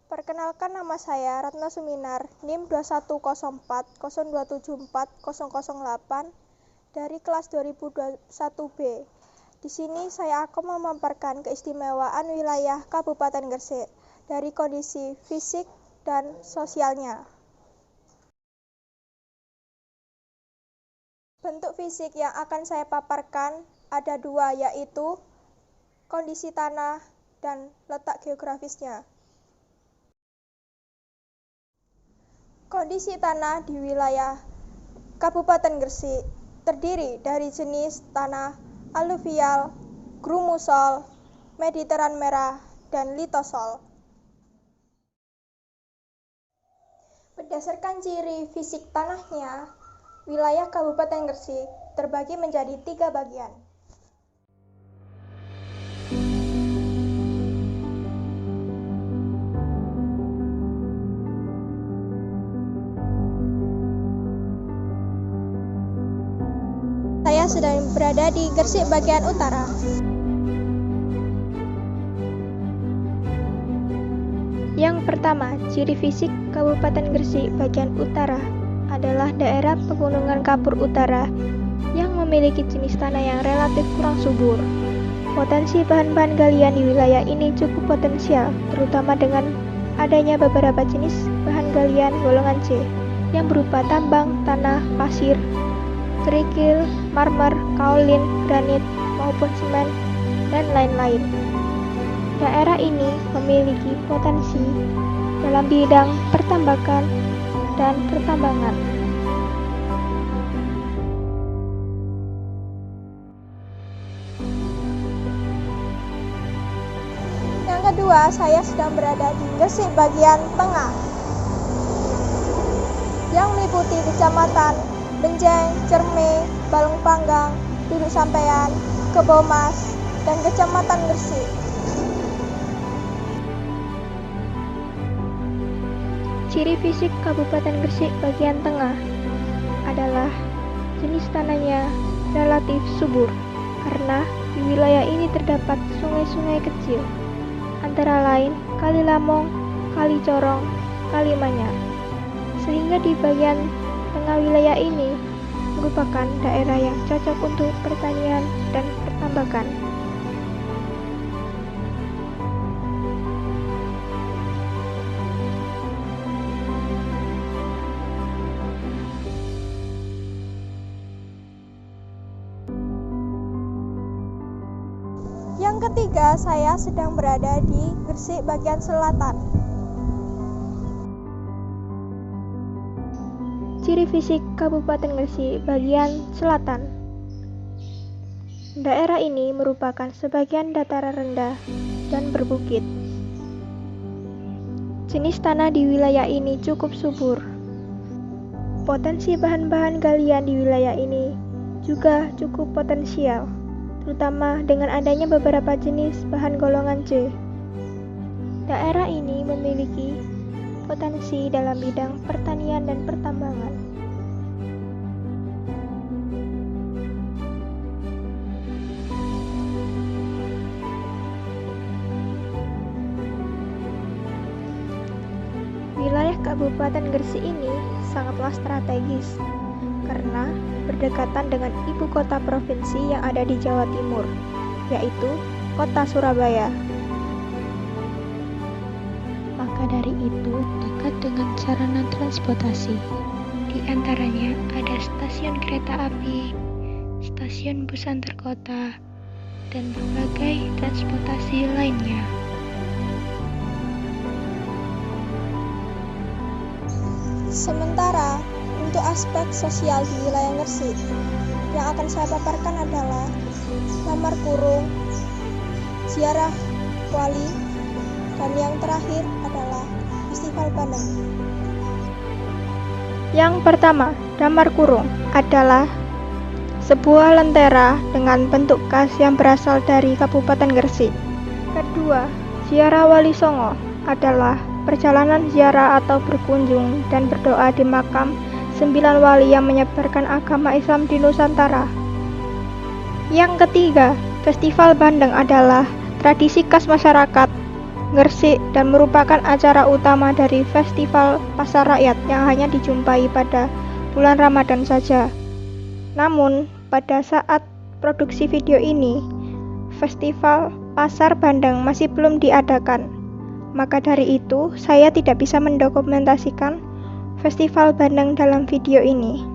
Perkenalkan, nama saya Ratna Suminar, NIM 210402740008 dari kelas 2021B. Di sini saya akan memaparkan keistimewaan wilayah Kabupaten Gresik dari kondisi fisik dan sosialnya. Bentuk fisik yang akan saya paparkan ada dua, yaitu kondisi tanah dan letak geografisnya. Kondisi tanah di wilayah Kabupaten Gresik terdiri dari jenis tanah aluvial, grumusol, mediteran merah, dan litosol. Berdasarkan ciri fisik tanahnya, wilayah Kabupaten Gresik terbagi menjadi 3 bagian. Saya sedang berada di Gresik bagian utara. Yang pertama, ciri fisik Kabupaten Gresik bagian utara adalah daerah pegunungan kapur utara yang memiliki jenis tanah yang relatif kurang subur. Potensi bahan-bahan galian di wilayah ini cukup potensial, terutama dengan adanya beberapa jenis bahan galian golongan C yang berupa tambang, tanah, pasir, kerikil, marmer, kaolin, granit, maupun semen, dan lain-lain. Daerah ini memiliki potensi dalam bidang pertambakan dan pertambangan. Yang kedua, saya sedang berada di Gresik bagian tengah yang meliputi kecamatan Benjeng, Cerme, Balong Panggang, Duduk Sampean, Kebomas, dan Kecamatan Gresik. Ciri fisik Kabupaten Gresik bagian tengah adalah jenis tanahnya relatif subur karena di wilayah ini terdapat sungai-sungai kecil, antara lain Kali Lamong, Kali Corong, Kali Manyar, sehingga di bagian tengah wilayah ini merupakan daerah yang cocok untuk pertanian dan pertambakan. Yang ketiga, saya sedang berada di Gresik bagian selatan. Ciri fisik Kabupaten Gresik bagian selatan. Daerah ini merupakan sebagian dataran rendah dan berbukit. Jenis tanah di wilayah ini cukup subur. Potensi bahan-bahan galian di wilayah ini juga cukup potensial, terutama dengan adanya beberapa jenis bahan golongan C. Daerah ini memiliki potensi dalam bidang pertanian dan pertambangan. Wilayah Kabupaten Gresik ini sangatlah strategis karena berdekatan dengan ibu kota provinsi yang ada di Jawa Timur, yaitu Kota Surabaya. Maka dari itu, dekat dengan sarana transportasi. Di antaranya ada stasiun kereta api, stasiun bus antar kota, dan berbagai transportasi lainnya. Sementara untuk aspek sosial di wilayah Gresik yang akan saya paparkan adalah Lamar Kurung, ziarah wali, dan yang terakhir adalah Festival Bandeng. Yang pertama, Damar Kurung adalah sebuah lentera dengan bentuk khas yang berasal dari Kabupaten Gresik. Kedua, ziarah Wali Songo adalah perjalanan ziarah atau berkunjung dan berdoa di makam 9 wali yang menyebarkan agama Islam di Nusantara. Yang ketiga, Festival Bandeng adalah tradisi khas masyarakat Gresik dan merupakan acara utama dari Festival Pasar Rakyat yang hanya dijumpai pada bulan Ramadan saja. Namun, pada saat produksi video ini, Festival Pasar Bandeng masih belum diadakan. Maka dari itu, saya tidak bisa mendokumentasikan Festival Bandeng dalam video ini.